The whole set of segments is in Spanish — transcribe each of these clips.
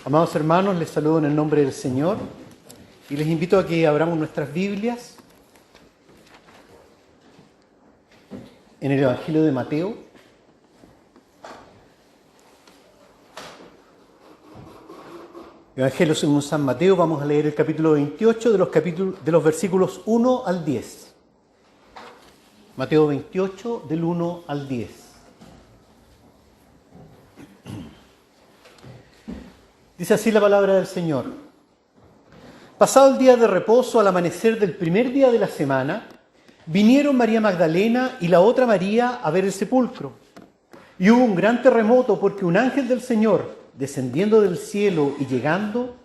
Amados hermanos, les saludo en el nombre del Señor y les invito a que abramos nuestras Biblias en el Evangelio de Mateo. Evangelio según San Mateo, vamos a leer el capítulo 28 de los versículos 1 al 10. Mateo 28, del 1 al 10. Dice así la palabra del Señor. Pasado el día de reposo, al amanecer del primer día de la semana, vinieron María Magdalena y la otra María a ver el sepulcro. Y hubo un gran terremoto porque un ángel del Señor, descendiendo del cielo y llegando,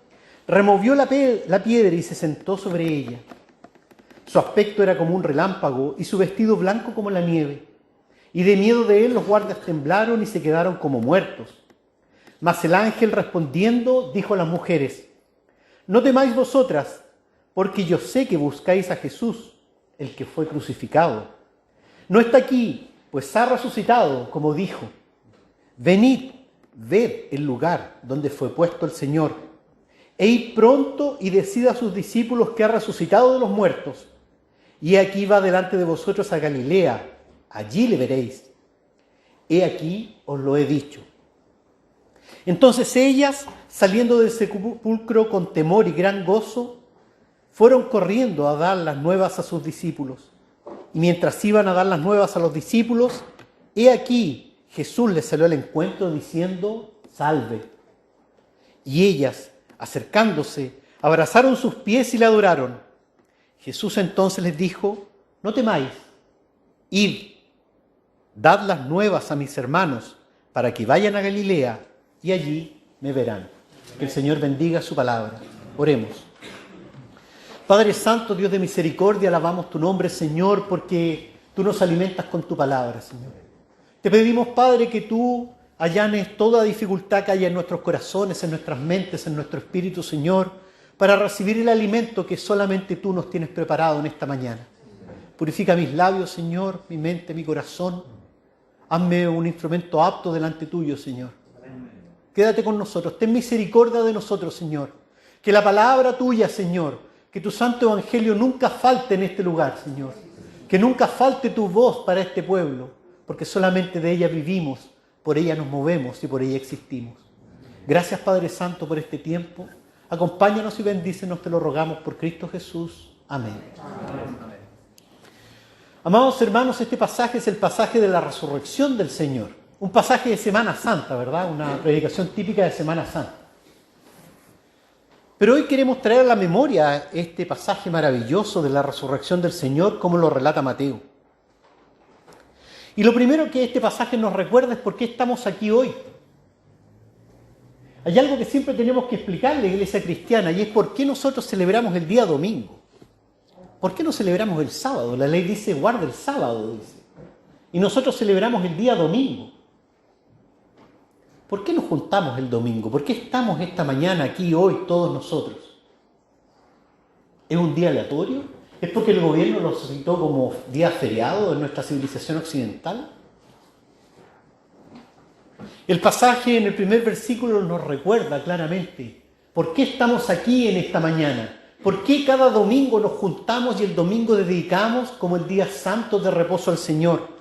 removió la piedra y se sentó sobre ella. Su aspecto era como un relámpago y su vestido blanco como la nieve. Y de miedo de él los guardias temblaron y se quedaron como muertos. Mas el ángel respondiendo dijo a las mujeres: no temáis vosotras, porque yo sé que buscáis a Jesús, el que fue crucificado. No está aquí, pues ha resucitado, como dijo. Venid, ved el lugar donde fue puesto el Señor, e id pronto y decid a sus discípulos que ha resucitado de los muertos. Y aquí va delante de vosotros a Galilea, allí le veréis. He aquí os lo he dicho. Entonces ellas, saliendo del sepulcro con temor y gran gozo, fueron corriendo a dar las nuevas a sus discípulos. Y mientras iban a dar las nuevas a los discípulos, he aquí Jesús les salió al encuentro diciendo: salve. Y ellas, acercándose, abrazaron sus pies y le adoraron. Jesús entonces les dijo: no temáis, id, dad las nuevas a mis hermanos, para que vayan a Galilea, y allí me verán. Que el Señor bendiga su palabra. Oremos. Padre Santo, Dios de misericordia, alabamos tu nombre, Señor, porque tú nos alimentas con tu palabra, Señor. Te pedimos, Padre, que tú allanes toda dificultad que haya en nuestros corazones, en nuestras mentes, en nuestro espíritu, Señor, para recibir el alimento que solamente tú nos tienes preparado en esta mañana. Purifica mis labios, Señor, mi mente, mi corazón. Hazme un instrumento apto delante tuyo, Señor. Quédate con nosotros, ten misericordia de nosotros, Señor. Que la palabra tuya, Señor, que tu santo evangelio nunca falte en este lugar, Señor. Que nunca falte tu voz para este pueblo, porque solamente de ella vivimos, por ella nos movemos y por ella existimos. Gracias, Padre Santo, por este tiempo. Acompáñanos y bendícenos, te lo rogamos por Cristo Jesús. Amén. Amén. Amados hermanos, este pasaje es el pasaje de la resurrección del Señor. Un pasaje de Semana Santa, ¿verdad? Una predicación típica de Semana Santa. Pero hoy queremos traer a la memoria este pasaje maravilloso de la resurrección del Señor, como lo relata Mateo. Y lo primero que este pasaje nos recuerda es por qué estamos aquí hoy. Hay algo que siempre tenemos que explicar en la iglesia cristiana, y es por qué nosotros celebramos el día domingo. ¿Por qué no celebramos el sábado? La ley dice guarda el sábado, dice. Y nosotros celebramos el día domingo. ¿Por qué nos juntamos el domingo? ¿Por qué estamos esta mañana aquí hoy todos nosotros? ¿Es un día aleatorio? ¿Es porque el gobierno lo citó como día feriado en nuestra civilización occidental? El pasaje en el primer versículo nos recuerda claramente por qué estamos aquí en esta mañana. ¿Por qué cada domingo nos juntamos y el domingo dedicamos como el día santo de reposo al Señor?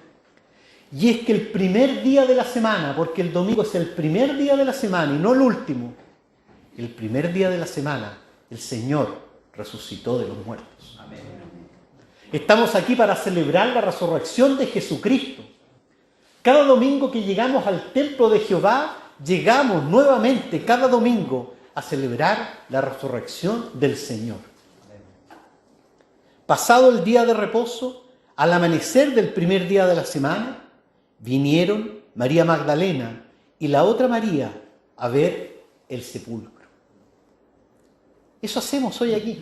Y es que el primer día de la semana, porque el domingo es el primer día de la semana y no el último, el primer día de la semana, el Señor resucitó de los muertos. Amén. Estamos aquí para celebrar la resurrección de Jesucristo. Cada domingo que llegamos al templo de Jehová, llegamos nuevamente cada domingo a celebrar la resurrección del Señor. Pasado el día de reposo, al amanecer del primer día de la semana, vinieron María Magdalena y la otra María a ver el sepulcro. Eso hacemos hoy aquí.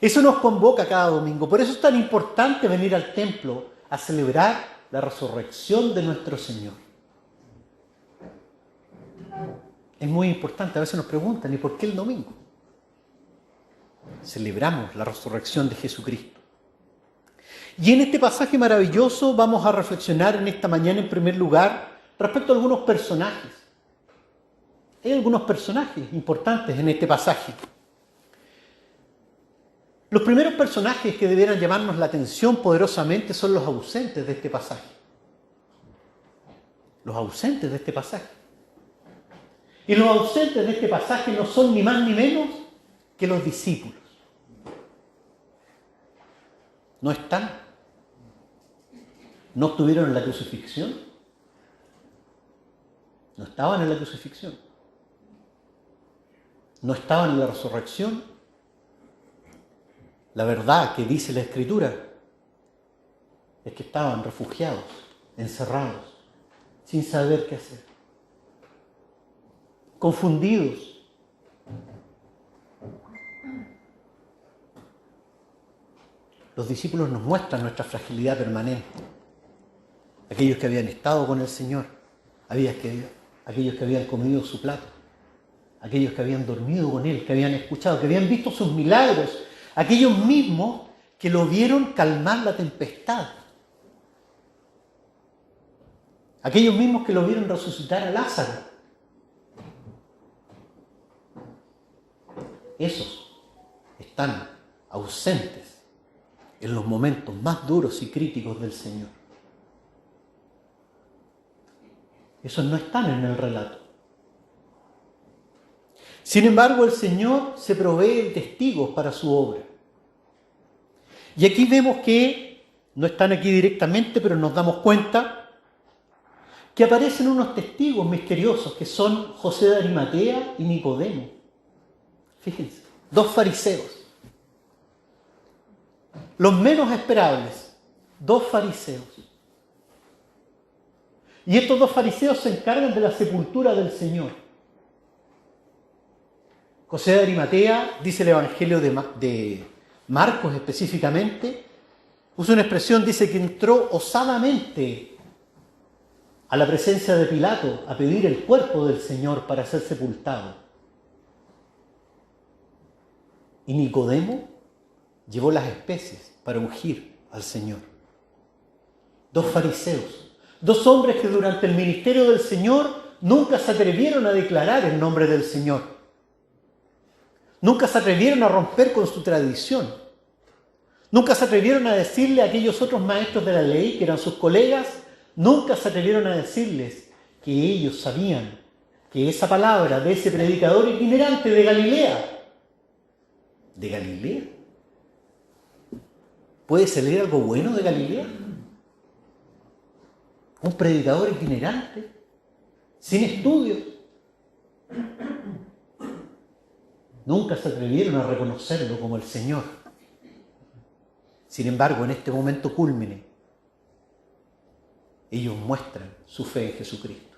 Eso nos convoca cada domingo. Por eso es tan importante venir al templo a celebrar la resurrección de nuestro Señor. Es muy importante. A veces nos preguntan, ¿y por qué el domingo? Celebramos la resurrección de Jesucristo. Y en este pasaje maravilloso vamos a reflexionar en esta mañana en primer lugar respecto a algunos personajes. Hay algunos personajes importantes en este pasaje. Los primeros personajes que debieran llamarnos la atención poderosamente son los ausentes de este pasaje. Los ausentes de este pasaje. Y los ausentes de este pasaje no son ni más ni menos que los discípulos. No están. No estuvieron en la crucifixión. No estaban en la crucifixión. No estaban en la resurrección. La verdad que dice la Escritura es que estaban refugiados, encerrados, sin saber qué hacer, confundidos. Los discípulos nos muestran nuestra fragilidad permanente. Aquellos que habían estado con el Señor, aquellos que habían comido su plato, aquellos que habían dormido con Él, que habían escuchado, que habían visto sus milagros, aquellos mismos que lo vieron calmar la tempestad, aquellos mismos que lo vieron resucitar a Lázaro. Esos están ausentes en los momentos más duros y críticos del Señor. Esos no están en el relato. Sin embargo, el Señor se provee de testigos para su obra. Y aquí vemos que, no están aquí directamente, pero nos damos cuenta que aparecen unos testigos misteriosos que son José de Arimatea y Nicodemo. Fíjense, dos fariseos. Los menos esperables, dos fariseos. Y estos dos fariseos se encargan de la sepultura del Señor. José de Arimatea, dice el Evangelio de Marcos específicamente, usa una expresión, dice que entró osadamente a la presencia de Pilato a pedir el cuerpo del Señor para ser sepultado. Y Nicodemo llevó las especies para ungir al Señor. Dos fariseos, dos hombres que durante el ministerio del Señor nunca se atrevieron a declarar el nombre del Señor. Nunca se atrevieron a romper con su tradición. Nunca se atrevieron a decirle a aquellos otros maestros de la ley, que eran sus colegas, nunca se atrevieron a decirles que ellos sabían que esa palabra de ese predicador itinerante de Galilea, ¿puede salir algo bueno de Galilea? Un predicador itinerante, sin estudios. Nunca se atrevieron a reconocerlo como el Señor. Sin embargo, en este momento cúlmine, ellos muestran su fe en Jesucristo.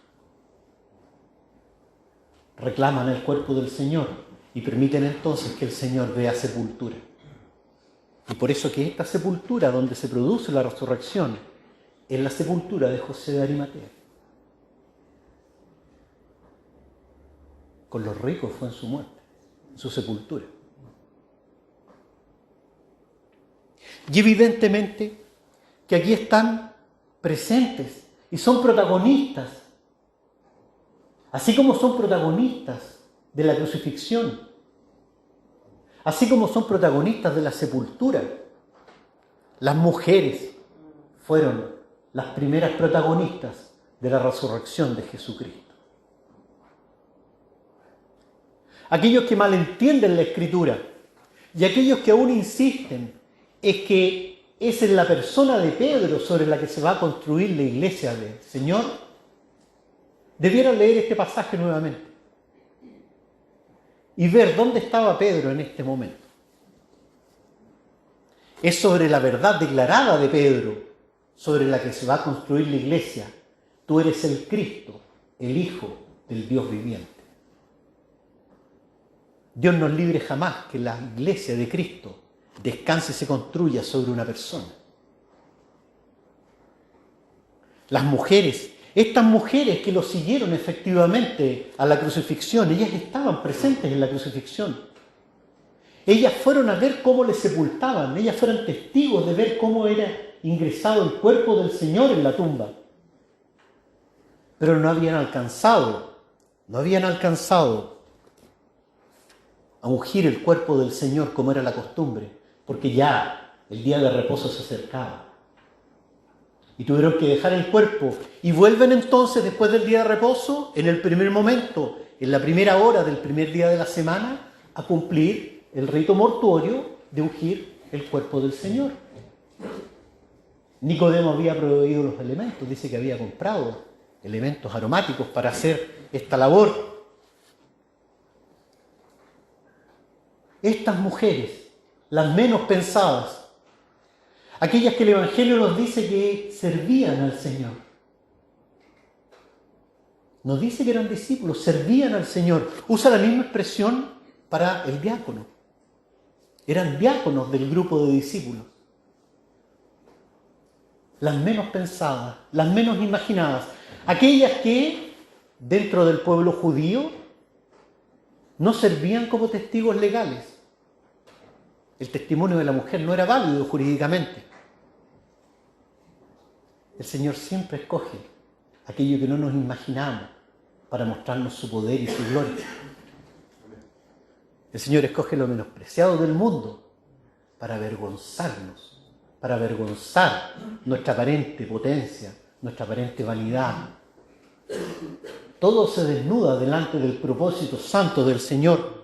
Reclaman el cuerpo del Señor y permiten entonces que el Señor vea sepultura. Y por eso que esta sepultura donde se produce la resurrección es la sepultura de José de Arimatea. Con los ricos fue en su muerte, en su sepultura. Y evidentemente que aquí están presentes y son protagonistas, así como son protagonistas de la crucifixión, así como son protagonistas de la sepultura. Las mujeres fueron las primeras protagonistas de la resurrección de Jesucristo. Aquellos que malentienden la Escritura y aquellos que aún insisten es que es en la persona de Pedro sobre la que se va a construir la iglesia del Señor, debieran leer este pasaje nuevamente y ver dónde estaba Pedro en este momento. Es sobre la verdad declarada de Pedro sobre la que se va a construir la iglesia. Tú eres el Cristo, el Hijo del Dios viviente. Dios nos libre jamás que la iglesia de Cristo descanse y se construya sobre una persona. Las mujeres, estas mujeres que lo siguieron efectivamente a la crucifixión, ellas estaban presentes en la crucifixión. Ellas fueron a ver cómo le sepultaban, ellas fueron testigos de ver cómo era ingresado el cuerpo del Señor en la tumba. Pero no habían alcanzado no habían alcanzado a ungir el cuerpo del Señor como era la costumbre, porque ya el día de reposo se acercaba. Y tuvieron que dejar el cuerpo. Y vuelven entonces, después del día de reposo, en el primer momento, en la primera hora del primer día de la semana, a cumplir el rito mortuorio de ungir el cuerpo del Señor. Nicodemo había proveído los elementos, dice que había comprado elementos aromáticos para hacer esta labor. Estas mujeres, las menos pensadas, aquellas que el Evangelio nos dice que servían al Señor. Nos dice que eran discípulos, servían al Señor. Usa la misma expresión para el diácono. Eran diáconos del grupo de discípulos. Las menos pensadas, las menos imaginadas. Aquellas que, dentro del pueblo judío, no servían como testigos legales. El testimonio de la mujer no era válido jurídicamente. El Señor siempre escoge aquello que no nos imaginamos para mostrarnos su poder y su gloria. El Señor escoge lo menospreciado del mundo para avergonzarnos, para avergonzar nuestra aparente potencia, nuestra aparente vanidad. Todo se desnuda delante del propósito santo del Señor.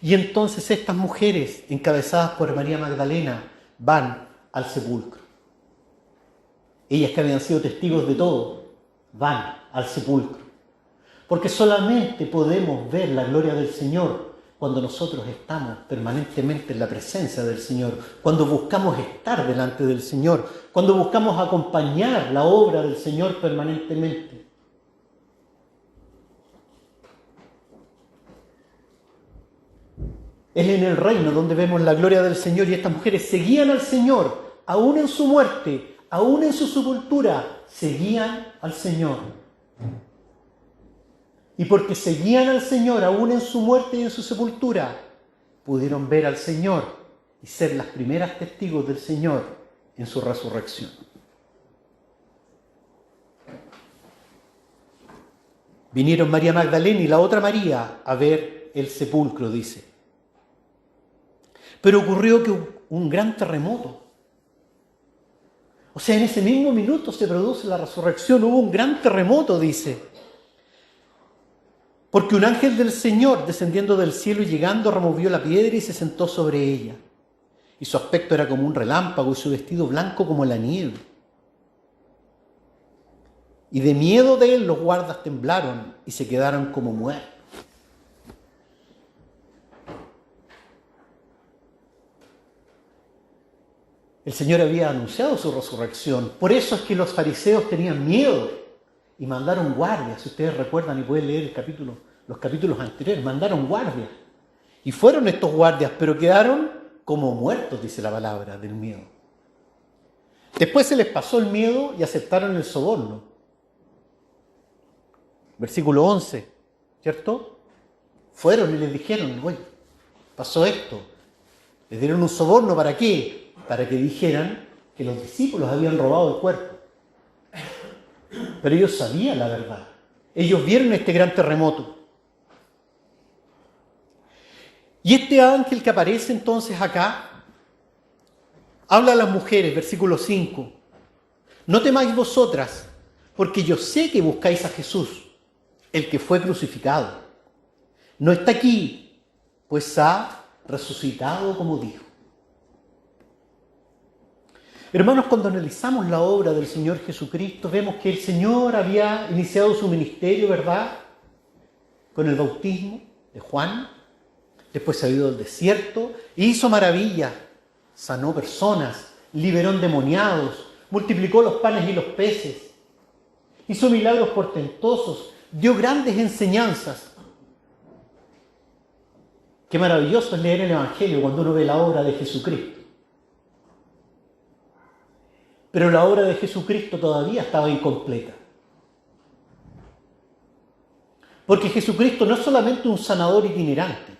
Y entonces estas mujeres, encabezadas por María Magdalena, van al sepulcro. Ellas que habían sido testigos de todo, van al sepulcro. Porque solamente podemos ver la gloria del Señor cuando nosotros estamos permanentemente en la presencia del Señor, cuando buscamos estar delante del Señor, cuando buscamos acompañar la obra del Señor permanentemente. Es en el reino donde vemos la gloria del Señor y estas mujeres seguían al Señor, aún en su muerte, aún en su sepultura, seguían al Señor. Y porque seguían al Señor, aún en su muerte y en su sepultura, pudieron ver al Señor y ser las primeras testigos del Señor en su resurrección. Vinieron María Magdalena y la otra María a ver el sepulcro, dice. Pero ocurrió que un gran terremoto. O sea, en ese mismo minuto se produce la resurrección, hubo un gran terremoto, dice. Porque un ángel del Señor, descendiendo del cielo y llegando, removió la piedra y se sentó sobre ella. Y su aspecto era como un relámpago y su vestido blanco como la nieve. Y de miedo de él los guardas temblaron y se quedaron como muertos. El Señor había anunciado su resurrección. Por eso es que los fariseos tenían miedo y mandaron guardias. Si ustedes recuerdan y pueden leer los capítulos anteriores, mandaron guardias. Y fueron estos guardias, pero quedaron como muertos, dice la palabra, del miedo. Después se les pasó el miedo y aceptaron el soborno. Versículo 11, ¿cierto? Fueron y les dijeron, oye, pasó esto. Les dieron un soborno, ¿para qué? Para que dijeran que los discípulos habían robado el cuerpo. Pero ellos sabían la verdad. Ellos vieron este gran terremoto. Y este ángel que aparece entonces acá, habla a las mujeres, versículo 5. No temáis vosotras, porque yo sé que buscáis a Jesús, el que fue crucificado. No está aquí, pues ha resucitado como dijo. Hermanos, cuando analizamos la obra del Señor Jesucristo, vemos que el Señor había iniciado su ministerio, ¿verdad?, con el bautismo de Juan. Después se ha ido al desierto e hizo maravillas, sanó personas, liberó endemoniados, multiplicó los panes y los peces, hizo milagros portentosos, dio grandes enseñanzas. Qué maravilloso es leer el Evangelio cuando uno ve la obra de Jesucristo. Pero la obra de Jesucristo todavía estaba incompleta. Porque Jesucristo no es solamente un sanador itinerante.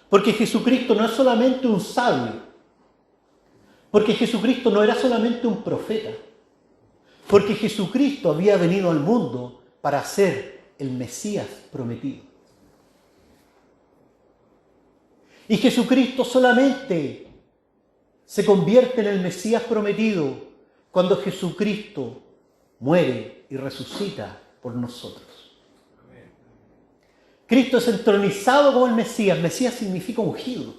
Porque Jesucristo no es solamente un sabio. Porque Jesucristo no era solamente un profeta. Porque Jesucristo había venido al mundo para hacer el Mesías prometido. Y Jesucristo solamente se convierte en el Mesías prometido cuando Jesucristo muere y resucita por nosotros. Cristo es entronizado como el Mesías. Mesías significa ungido.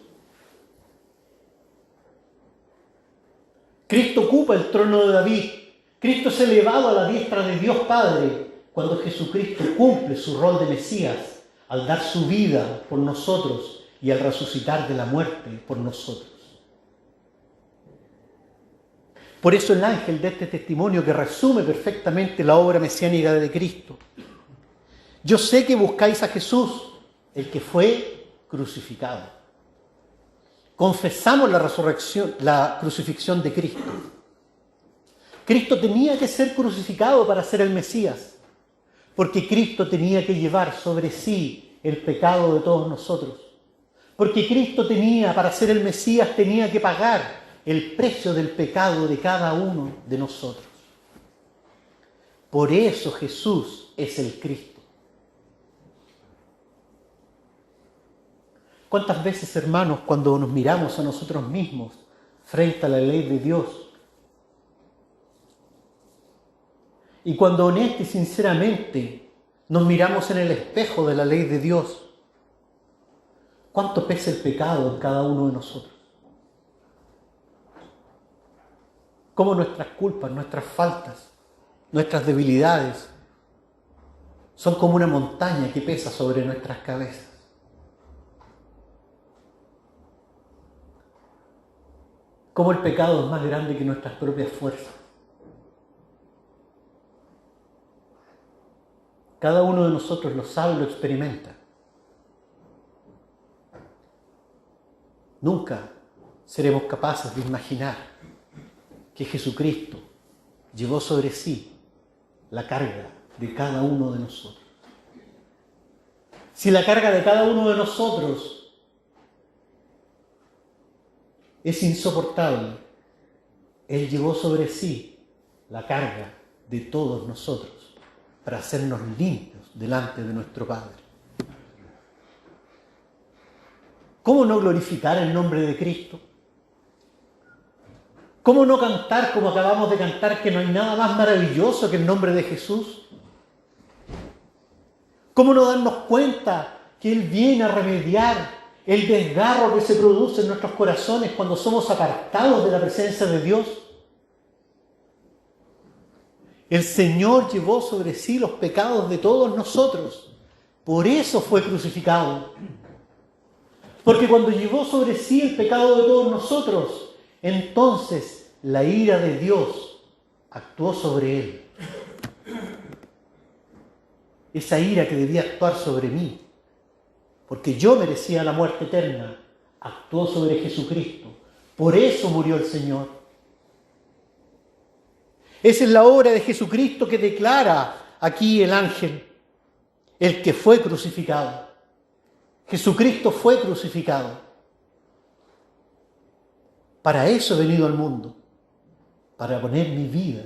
Cristo ocupa el trono de David. Cristo es elevado a la diestra de Dios Padre cuando Jesucristo cumple su rol de Mesías al dar su vida por nosotros y al resucitar de la muerte por nosotros. Por eso el ángel de este testimonio que resume perfectamente la obra mesiánica de Cristo. Yo sé que buscáis a Jesús, el que fue crucificado. Confesamos la crucifixión de Cristo. Cristo tenía que ser crucificado para ser el Mesías, porque Cristo tenía que llevar sobre sí el pecado de todos nosotros. Porque Cristo para ser el Mesías, tenía que pagar el precio del pecado de cada uno de nosotros. Por eso Jesús es el Cristo. ¿Cuántas veces, hermanos, cuando nos miramos a nosotros mismos frente a la ley de Dios, y cuando honesta y sinceramente nos miramos en el espejo de la ley de Dios, cuánto pesa el pecado en cada uno de nosotros? Cómo nuestras culpas, nuestras faltas, nuestras debilidades son como una montaña que pesa sobre nuestras cabezas. Cómo el pecado es más grande que nuestras propias fuerzas. Cada uno de nosotros lo sabe y lo experimenta. Nunca seremos capaces de imaginar que Jesucristo llevó sobre sí la carga de cada uno de nosotros. Si la carga de cada uno de nosotros es insoportable, Él llevó sobre sí la carga de todos nosotros para hacernos limpios delante de nuestro Padre. ¿Cómo no glorificar el nombre de Cristo? ¿Cómo no cantar como acabamos de cantar que no hay nada más maravilloso que el nombre de Jesús? ¿Cómo no darnos cuenta que Él viene a remediar el desgarro que se produce en nuestros corazones cuando somos apartados de la presencia de Dios? El Señor llevó sobre sí los pecados de todos nosotros. Por eso fue crucificado. Porque cuando llevó sobre sí el pecado de todos nosotros, entonces la ira de Dios actuó sobre Él. Esa ira que debía actuar sobre mí, porque yo merecía la muerte eterna, actuó sobre Jesucristo. Por eso murió el Señor. Esa es la obra de Jesucristo que declara aquí el ángel, el que fue crucificado. Jesucristo fue crucificado. Para eso he venido al mundo, para poner mi vida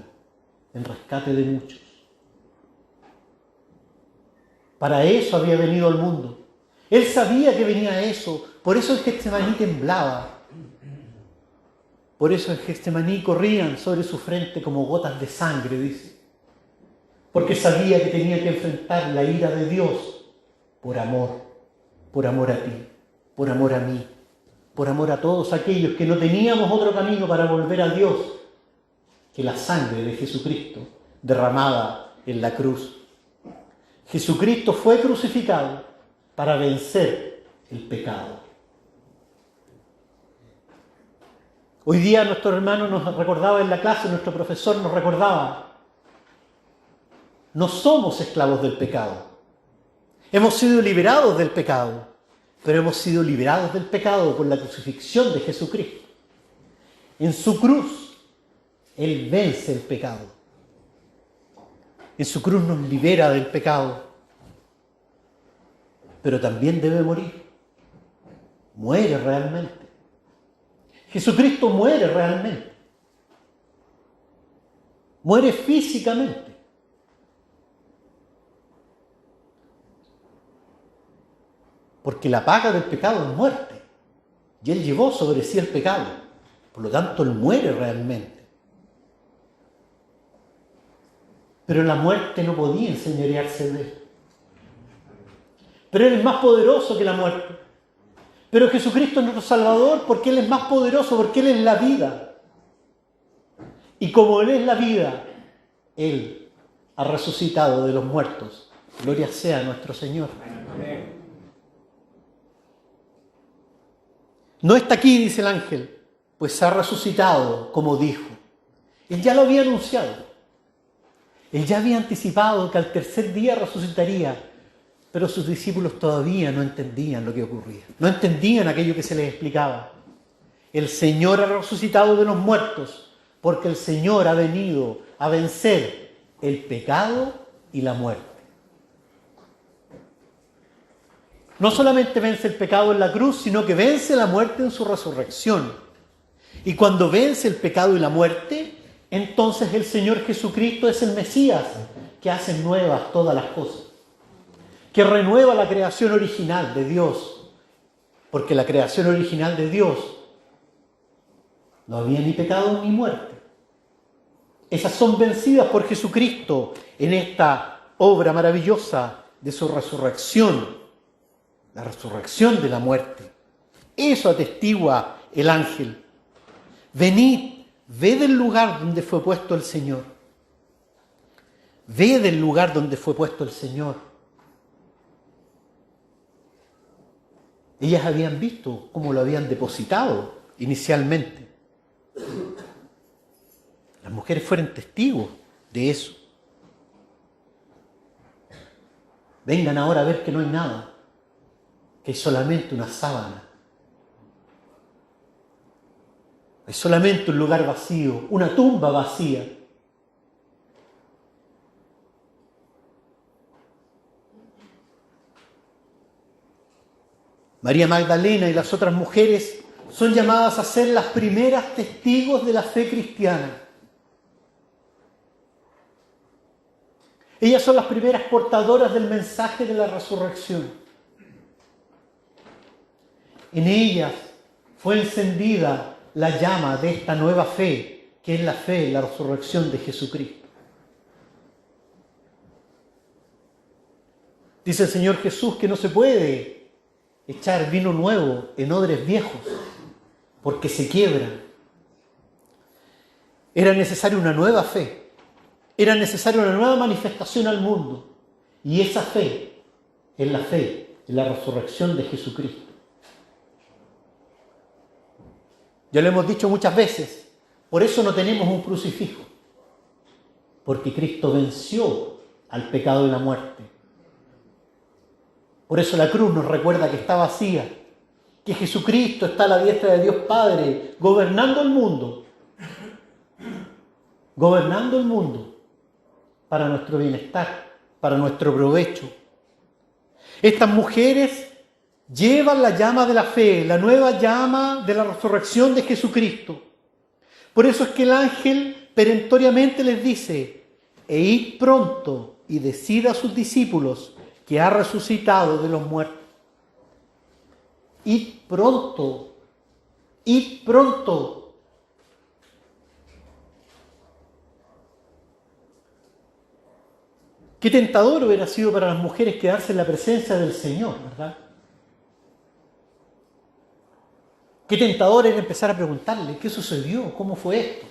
en rescate de muchos. Para eso había venido al mundo. Él sabía que venía eso, por eso el Getsemaní temblaba. Por eso el Getsemaní corrían sobre su frente como gotas de sangre, dice. Porque sabía que tenía que enfrentar la ira de Dios por amor a ti, por amor a mí, por amor a todos aquellos que no teníamos otro camino para volver a Dios que la sangre de Jesucristo derramada en la cruz. Jesucristo fue crucificado para vencer el pecado. Hoy día nuestro hermano nos recordaba en la clase, nuestro profesor nos recordaba, no somos esclavos del pecado. Hemos sido liberados del pecado, pero hemos sido liberados del pecado por la crucifixión de Jesucristo. En su cruz, Él vence el pecado. En su cruz nos libera del pecado, pero también debe morir. Muere realmente. Jesucristo muere realmente. Muere físicamente. porque la paga del pecado es muerte. Y Él llevó sobre sí el pecado. Por lo tanto, Él muere realmente. Pero la muerte no podía enseñorearse de Él. Pero Él es más poderoso que la muerte. Pero Jesucristo es nuestro Salvador porque Él es más poderoso, porque Él es la vida. Y como Él es la vida, Él ha resucitado de los muertos. Gloria sea a nuestro Señor. No está aquí, dice el ángel, pues ha resucitado como dijo. Él ya lo había anunciado. Él ya había anticipado que al tercer día resucitaría. Pero sus discípulos todavía no entendían lo que ocurría. No entendían aquello que se les explicaba. El Señor ha resucitado de los muertos porque el Señor ha venido a vencer el pecado y la muerte. No solamente vence el pecado en la cruz, sino que vence la muerte en su resurrección. Y cuando vence el pecado y la muerte, entonces el Señor Jesucristo es el Mesías que hace nuevas todas las cosas. Que renueva la creación original de Dios, porque la creación original de Dios no había ni pecado ni muerte. Esas son vencidas por Jesucristo en esta obra maravillosa de su resurrección, la resurrección de la muerte. Eso atestigua el ángel. Venid, ved el lugar donde fue puesto el Señor. Ved el lugar donde fue puesto el Señor. Ellas habían visto cómo lo habían depositado inicialmente. Las mujeres fueron testigos de eso. Vengan ahora a ver que no hay nada, que hay solamente una sábana. Hay solamente un lugar vacío, una tumba vacía. María Magdalena y las otras mujeres son llamadas a ser las primeras testigos de la fe cristiana. Ellas son las primeras portadoras del mensaje de la resurrección. En ellas fue encendida la llama de esta nueva fe, que es la fe en la resurrección de Jesucristo. Dice el Señor Jesús que no se puede echar vino nuevo en odres viejos, porque se quiebran. Era necesaria una nueva fe, era necesaria una nueva manifestación al mundo, y esa fe es la fe en la resurrección de Jesucristo. Ya lo hemos dicho muchas veces, por eso no tenemos un crucifijo, porque Cristo venció al pecado y la muerte. Por eso la cruz nos recuerda que está vacía, que Jesucristo está a la diestra de Dios Padre, gobernando el mundo para nuestro bienestar, para nuestro provecho. Estas mujeres llevan la llama de la fe, la nueva llama de la resurrección de Jesucristo. Por eso es que el ángel perentoriamente les dice: e id pronto y decid a sus discípulos que ha resucitado de los muertos. Id pronto, id pronto. Qué tentador hubiera sido para las mujeres quedarse en la presencia del Señor, ¿verdad? Qué tentador era empezar a preguntarle: ¿qué sucedió? ¿Cómo fue esto?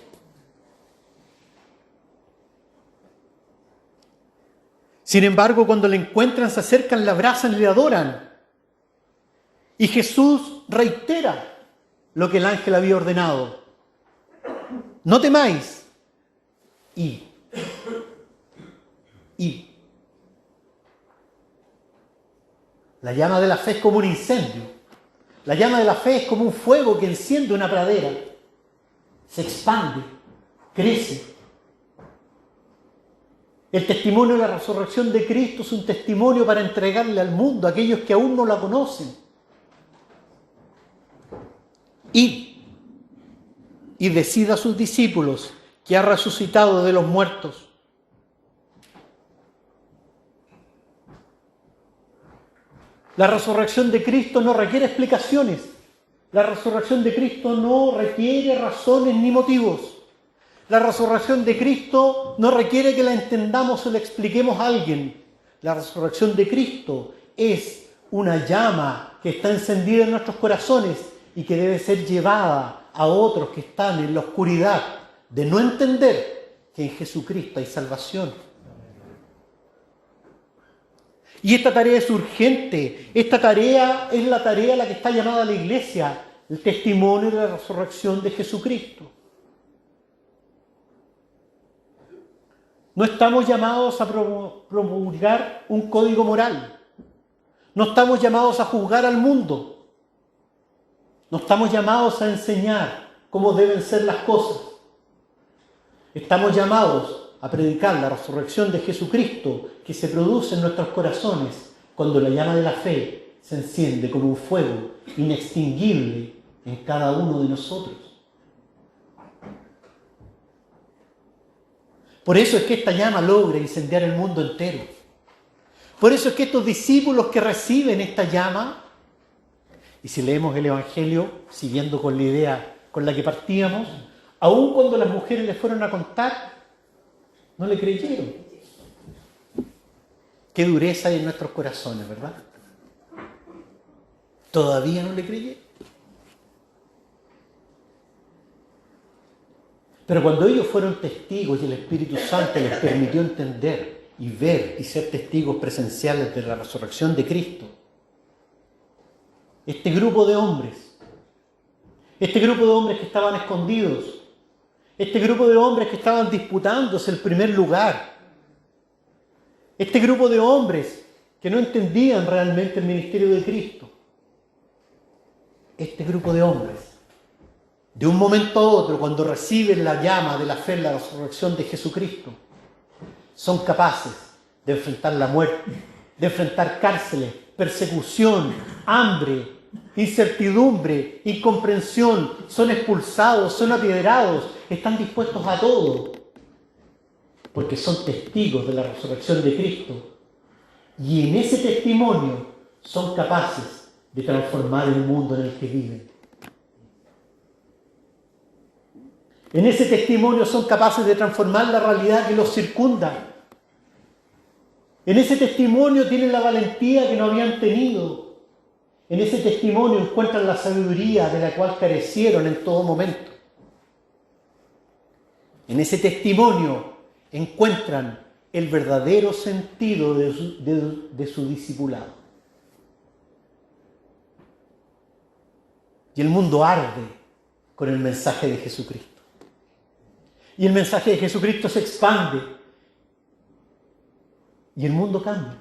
Sin embargo, cuando le encuentran, se acercan, le abrazan y le adoran. Y Jesús reitera lo que el ángel había ordenado: no temáis, id. Id. La llama de la fe es como un incendio. La llama de la fe es como un fuego que enciende una pradera. Se expande, crece. El testimonio de la resurrección de Cristo es un testimonio para entregarle al mundo a aquellos que aún no la conocen. Id y decid a sus discípulos que ha resucitado de los muertos. La resurrección de Cristo no requiere explicaciones. La resurrección de Cristo no requiere razones ni motivos. La resurrección de Cristo no requiere que la entendamos o la expliquemos a alguien. La resurrección de Cristo es una llama que está encendida en nuestros corazones y que debe ser llevada a otros que están en la oscuridad de no entender que en Jesucristo hay salvación. Y esta tarea es urgente. Esta tarea es la tarea a la que está llamada la Iglesia, el testimonio de la resurrección de Jesucristo. No estamos llamados a promulgar un código moral. No estamos llamados a juzgar al mundo. No estamos llamados a enseñar cómo deben ser las cosas. Estamos llamados a predicar la resurrección de Jesucristo que se produce en nuestros corazones cuando la llama de la fe se enciende con un fuego inextinguible en cada uno de nosotros. Por eso es que esta llama logra incendiar el mundo entero. Por eso es que estos discípulos que reciben esta llama, y si leemos el Evangelio, siguiendo con la idea con la que partíamos, aun cuando las mujeres les fueron a contar, no le creyeron. Qué dureza hay en nuestros corazones, ¿verdad? Todavía no le creyeron. Pero cuando ellos fueron testigos y el Espíritu Santo les permitió entender y ver y ser testigos presenciales de la resurrección de Cristo, este grupo de hombres que estaban escondidos, este grupo de hombres que estaban disputándose el primer lugar, este grupo de hombres que no entendían realmente el ministerio de Cristo, este grupo de hombres, de un momento a otro, cuando reciben la llama de la fe en la resurrección de Jesucristo, son capaces de enfrentar la muerte, de enfrentar cárceles, persecución, hambre, incertidumbre, incomprensión, son expulsados, son apiedrados, están dispuestos a todo, porque son testigos de la resurrección de Cristo. Y en ese testimonio son capaces de transformar el mundo en el que viven. En ese testimonio son capaces de transformar la realidad que los circunda. En ese testimonio tienen la valentía que no habían tenido. En ese testimonio encuentran la sabiduría de la cual carecieron en todo momento. En ese testimonio encuentran el verdadero sentido de su discipulado. Y el mundo arde con el mensaje de Jesucristo. Y el mensaje de Jesucristo se expande. Y el mundo cambia.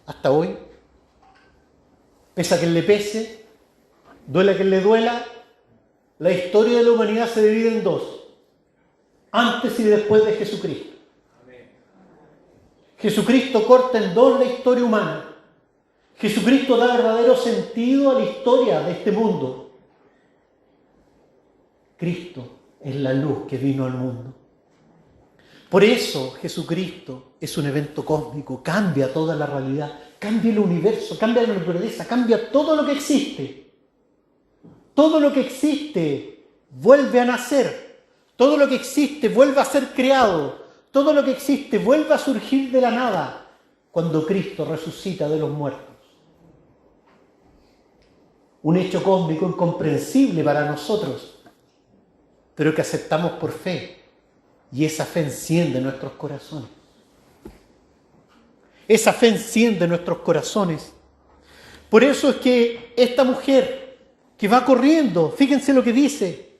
Hasta hoy, pese a que le pese, duela que le duela, la historia de la humanidad se divide en dos: antes y después de Jesucristo. Jesucristo corta en dos la historia humana. Jesucristo da verdadero sentido a la historia de este mundo. Cristo es la luz que vino al mundo. Por eso Jesucristo es un evento cósmico, cambia toda la realidad, cambia el universo, cambia la naturaleza, cambia todo lo que existe. Todo lo que existe vuelve a nacer, todo lo que existe vuelve a ser creado, todo lo que existe vuelve a surgir de la nada cuando Cristo resucita de los muertos. Un hecho cósmico incomprensible para nosotros, pero que aceptamos por fe, y esa fe enciende nuestros corazones. Esa fe enciende nuestros corazones. Por eso es que esta mujer que va corriendo, fíjense lo que dice,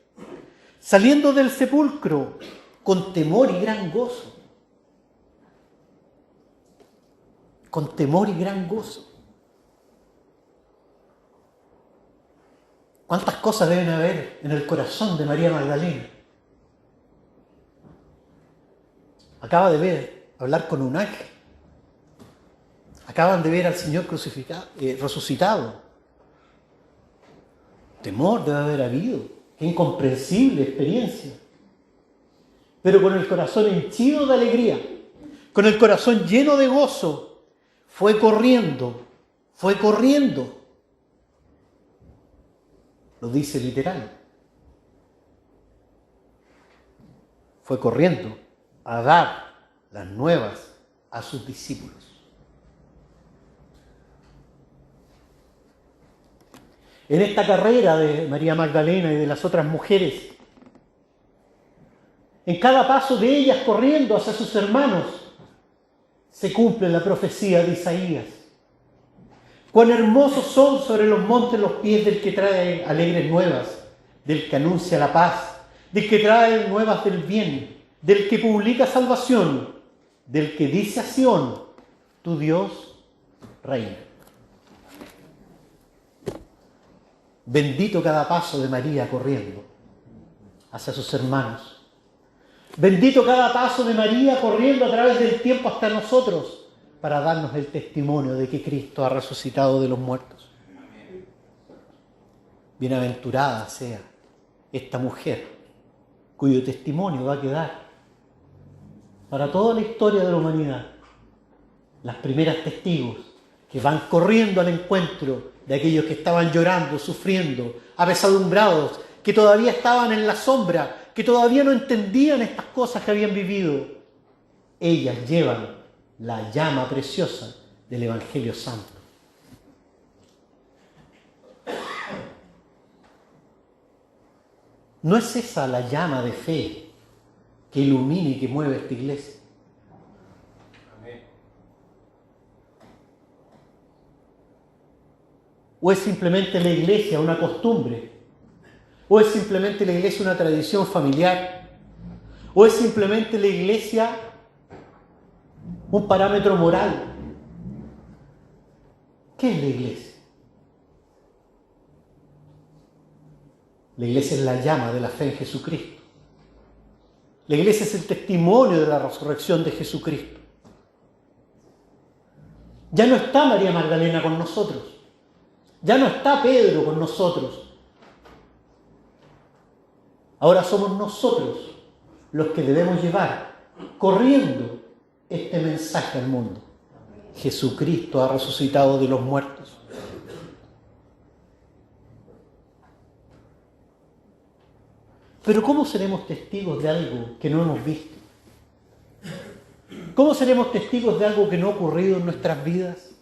saliendo del sepulcro con temor y gran gozo. Con temor y gran gozo. ¿Cuántas cosas deben haber en el corazón de María Magdalena? Acaba de hablar con un ángel. Acaban de ver al Señor resucitado. Temor debe haber habido. Qué incomprensible experiencia. Pero con el corazón henchido de alegría, con el corazón lleno de gozo, fue corriendo. Lo dice literal. Fue corriendo a dar las nuevas a sus discípulos. En esta carrera de María Magdalena y de las otras mujeres, en cada paso de ellas corriendo hacia sus hermanos, se cumple la profecía de Isaías. Cuán hermosos son sobre los montes los pies del que trae alegres nuevas, del que anuncia la paz, del que trae nuevas del bien, del que publica salvación, del que dice a Sión, tu Dios reina. Bendito cada paso de María corriendo hacia sus hermanos. Bendito cada paso de María corriendo a través del tiempo hasta nosotros para darnos el testimonio de que Cristo ha resucitado de los muertos. Bienaventurada sea esta mujer cuyo testimonio va a quedar para toda la historia de la humanidad. Las primeras testigos que van corriendo al encuentro de aquellos que estaban llorando, sufriendo, apesadumbrados, que todavía estaban en la sombra, que todavía no entendían estas cosas que habían vivido. Ellas llevan la llama preciosa del Evangelio Santo. ¿No es esa la llama de fe que ilumina y que mueve esta iglesia? ¿O es simplemente la iglesia una costumbre? ¿O es simplemente la iglesia una tradición familiar? ¿O es simplemente la iglesia un parámetro moral? ¿Qué es la iglesia? La iglesia es la llama de la fe en Jesucristo. La iglesia es el testimonio de la resurrección de Jesucristo. Ya no está María Magdalena con nosotros. Ya no está Pedro con nosotros. Ahora somos nosotros los que debemos llevar corriendo este mensaje al mundo. Jesucristo ha resucitado de los muertos. Pero ¿cómo seremos testigos de algo que no hemos visto? ¿Cómo seremos testigos de algo que no ha ocurrido en nuestras vidas?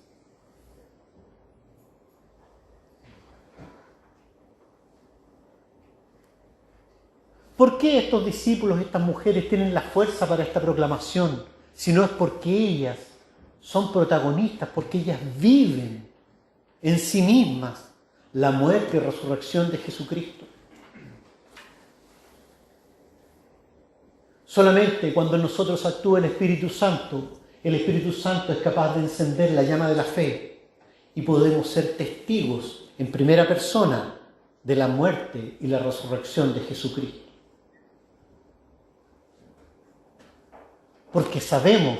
¿Por qué estos discípulos, estas mujeres, tienen la fuerza para esta proclamación? Si no es porque ellas son protagonistas, porque ellas viven en sí mismas la muerte y resurrección de Jesucristo. Solamente cuando en nosotros actúa el Espíritu Santo es capaz de encender la llama de la fe y podemos ser testigos en primera persona de la muerte y la resurrección de Jesucristo. Porque sabemos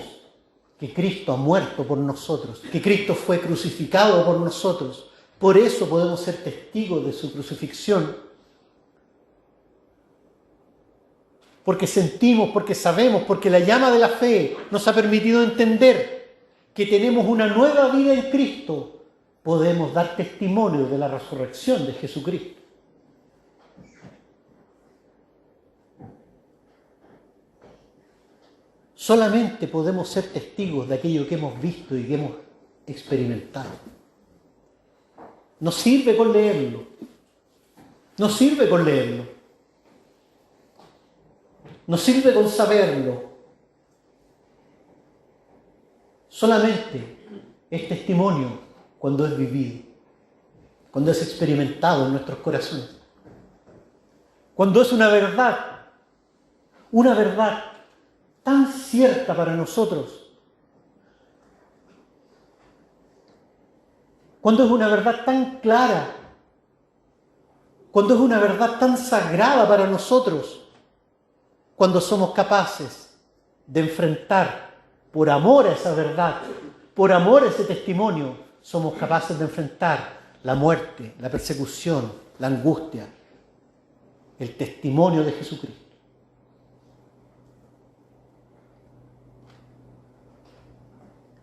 que Cristo ha muerto por nosotros, que Cristo fue crucificado por nosotros. Por eso podemos ser testigos de su crucifixión. Porque sentimos, porque sabemos, porque la llama de la fe nos ha permitido entender que tenemos una nueva vida en Cristo. Podemos dar testimonio de la resurrección de Jesucristo. Solamente podemos ser testigos de aquello que hemos visto y que hemos experimentado. No sirve con leerlo. No sirve con leerlo. No sirve con saberlo. Solamente es testimonio cuando es vivido, cuando es experimentado en nuestros corazones. Cuando es una verdad tan cierta para nosotros, cuando es una verdad tan clara, cuando es una verdad tan sagrada para nosotros, cuando somos capaces de enfrentar, por amor a esa verdad, por amor a ese testimonio, somos capaces de enfrentar la muerte, la persecución, la angustia, el testimonio de Jesucristo.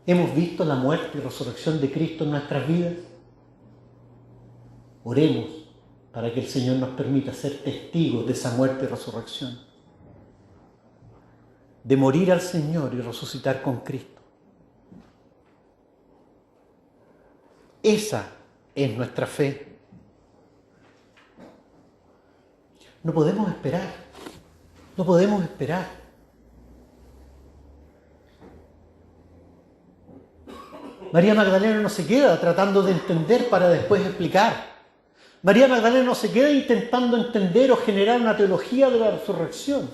¿Hemos visto la muerte y resurrección de Cristo en nuestras vidas? Oremos para que el Señor nos permita ser testigos de esa muerte y resurrección, de morir al Señor y resucitar con Cristo. Esa es nuestra fe. No podemos esperar, no podemos esperar. María Magdalena no se queda tratando de entender para después explicar. María Magdalena no se queda intentando entender o generar una teología de la resurrección.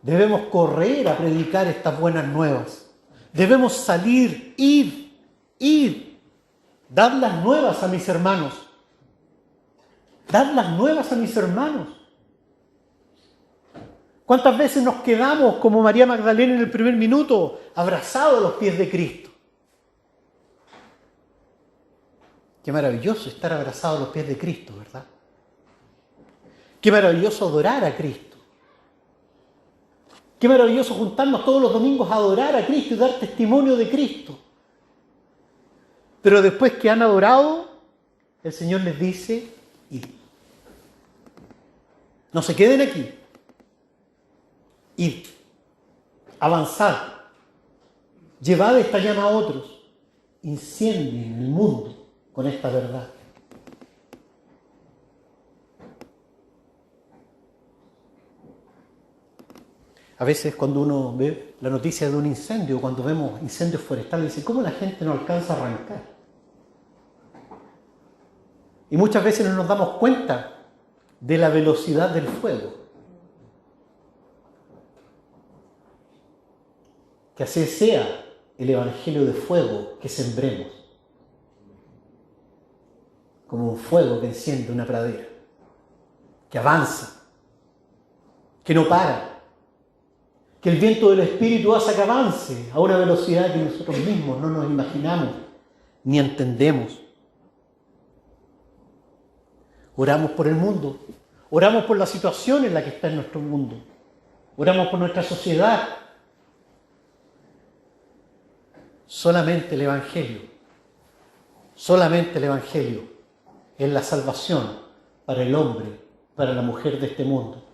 Debemos correr a predicar estas buenas nuevas. Debemos salir, ir. Dad las nuevas a mis hermanos. Dad las nuevas a mis hermanos. ¿Cuántas veces nos quedamos como María Magdalena en el primer minuto, abrazados a los pies de Cristo? Qué maravilloso estar abrazado a los pies de Cristo, ¿verdad? Qué maravilloso adorar a Cristo. Qué maravilloso juntarnos todos los domingos a adorar a Cristo y dar testimonio de Cristo. Pero después que han adorado, el Señor les dice, id. No se queden aquí. Id. Avanzad. Llevad esta llama a otros. Incendien el mundo con esta verdad. A veces cuando uno ve la noticia de un incendio, cuando vemos incendios forestales, dice, ¿cómo la gente no alcanza a arrancar? Y muchas veces no nos damos cuenta de la velocidad del fuego. Que así sea el evangelio de fuego que sembremos. Como un fuego que enciende una pradera, que avanza, que no para. Que el viento del Espíritu hace que avance a una velocidad que nosotros mismos no nos imaginamos ni entendemos. Oramos por el mundo, oramos por la situación en la que está en nuestro mundo, oramos por nuestra sociedad. Solamente el Evangelio es la salvación para el hombre, para la mujer de este mundo.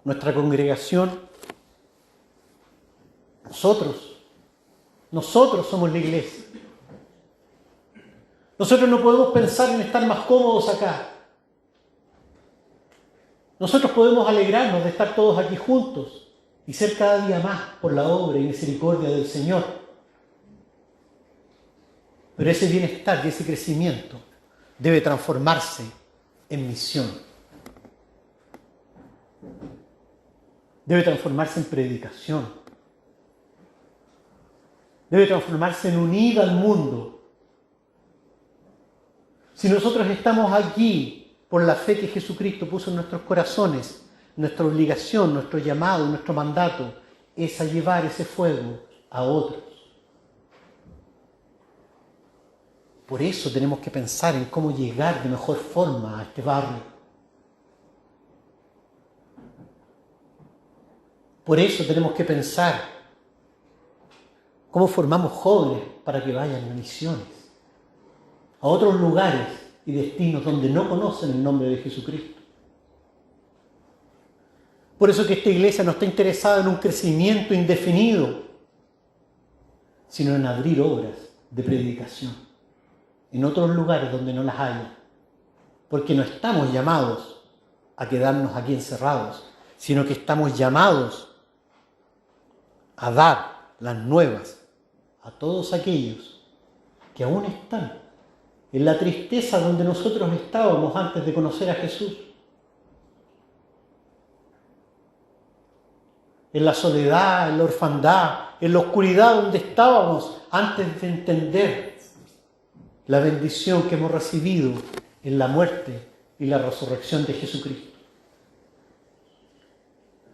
Nuestra congregación, nosotros somos la iglesia. Nosotros no podemos pensar en estar más cómodos acá. Nosotros podemos alegrarnos de estar todos aquí juntos y ser cada día más por la obra y misericordia del Señor. Pero ese bienestar y ese crecimiento debe transformarse en misión. Debe transformarse en predicación. Debe transformarse en unida al mundo. Si nosotros estamos aquí por la fe que Jesucristo puso en nuestros corazones, nuestra obligación, nuestro llamado, nuestro mandato es a llevar ese fuego a otros. Por eso tenemos que pensar en cómo llegar de mejor forma a este barrio. Por eso tenemos que pensar cómo formamos jóvenes para que vayan a misiones, a otros lugares y destinos donde no conocen el nombre de Jesucristo. Por eso que esta iglesia no está interesada en un crecimiento indefinido, sino en abrir obras de predicación en otros lugares donde no las haya. Porque no estamos llamados a quedarnos aquí encerrados, sino que estamos llamados a dar las nuevas a todos aquellos que aún están en la tristeza donde nosotros estábamos antes de conocer a Jesús. En la soledad, en la orfandad, en la oscuridad donde estábamos antes de entender la bendición que hemos recibido en la muerte y la resurrección de Jesucristo.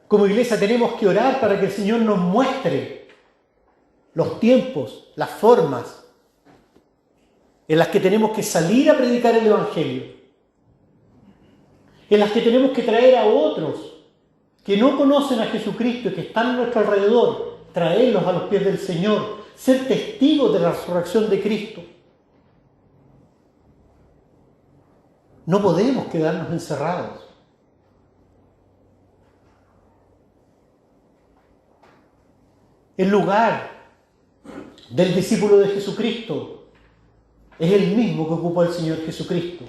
Como iglesia tenemos que orar para que el Señor nos muestre los tiempos, las formas en las que tenemos que salir a predicar el Evangelio. en las que tenemos que traer a otros que no conocen a Jesucristo y que están a nuestro alrededor, traerlos a los pies del Señor, ser testigos de la resurrección de Cristo. No podemos quedarnos encerrados. El lugar del discípulo de Jesucristo es el mismo que ocupó el Señor Jesucristo,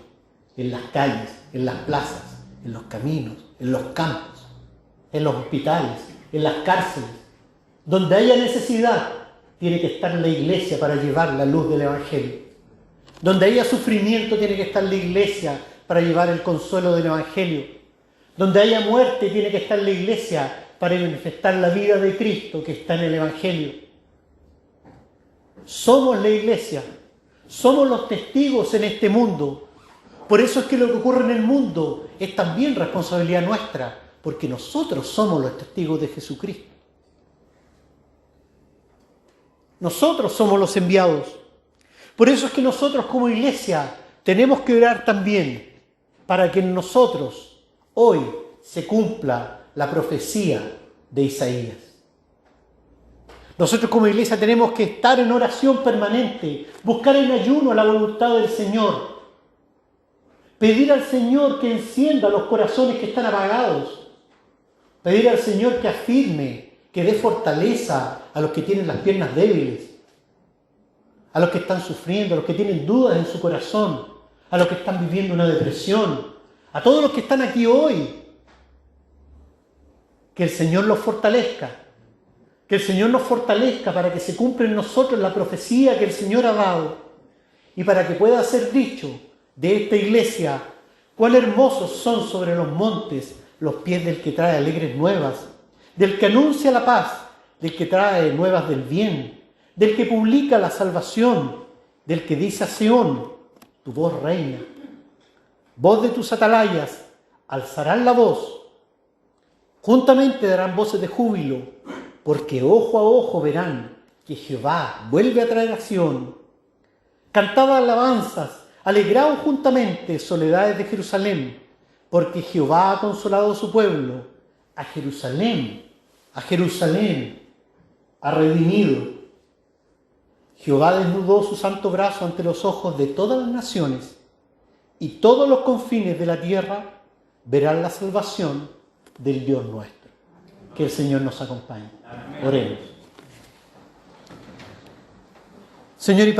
en las calles, en las plazas, en los caminos, en los campos, en los hospitales, en las cárceles. Donde haya necesidad, tiene que estar la iglesia para llevar la luz del Evangelio. Donde haya sufrimiento, tiene que estar la iglesia para llevar el consuelo del Evangelio. Donde haya muerte, tiene que estar la iglesia para manifestar la vida de Cristo que está en el Evangelio. Somos la iglesia, somos los testigos en este mundo. Por eso es que lo que ocurre en el mundo es también responsabilidad nuestra, porque nosotros somos los testigos de Jesucristo. Nosotros somos los enviados. Por eso es que nosotros como iglesia tenemos que orar también para que en nosotros hoy se cumpla la profecía de Isaías. Nosotros como iglesia tenemos que estar en oración permanente, buscar en ayuno la voluntad del Señor, pedir al Señor que encienda los corazones que están apagados, pedir al Señor que afirme, que dé fortaleza a los que tienen las piernas débiles, a los que están sufriendo, a los que tienen dudas en su corazón, a los que están viviendo una depresión, a todos los que están aquí hoy. Que el Señor los fortalezca, que el Señor nos fortalezca para que se cumpla en nosotros la profecía que el Señor ha dado y para que pueda ser dicho de esta iglesia: cuán hermosos son sobre los montes los pies del que trae alegres nuevas, del que anuncia la paz, del que trae nuevas del bien, del que publica la salvación, del que dice a Sión: tu voz reina. Voz de tus atalayas, alzarán la voz. Juntamente darán voces de júbilo, porque ojo a ojo verán que Jehová vuelve a traer a Sión. Cantad alabanzas, alegraos juntamente, soledades de Jerusalén, porque Jehová ha consolado a su pueblo. A Jerusalén ha redimido. Jehová desnudó su santo brazo ante los ojos de todas las naciones, y todos los confines de la tierra verán la salvación del Dios nuestro. Que el Señor nos acompañe. Oremos. Señor y Padre,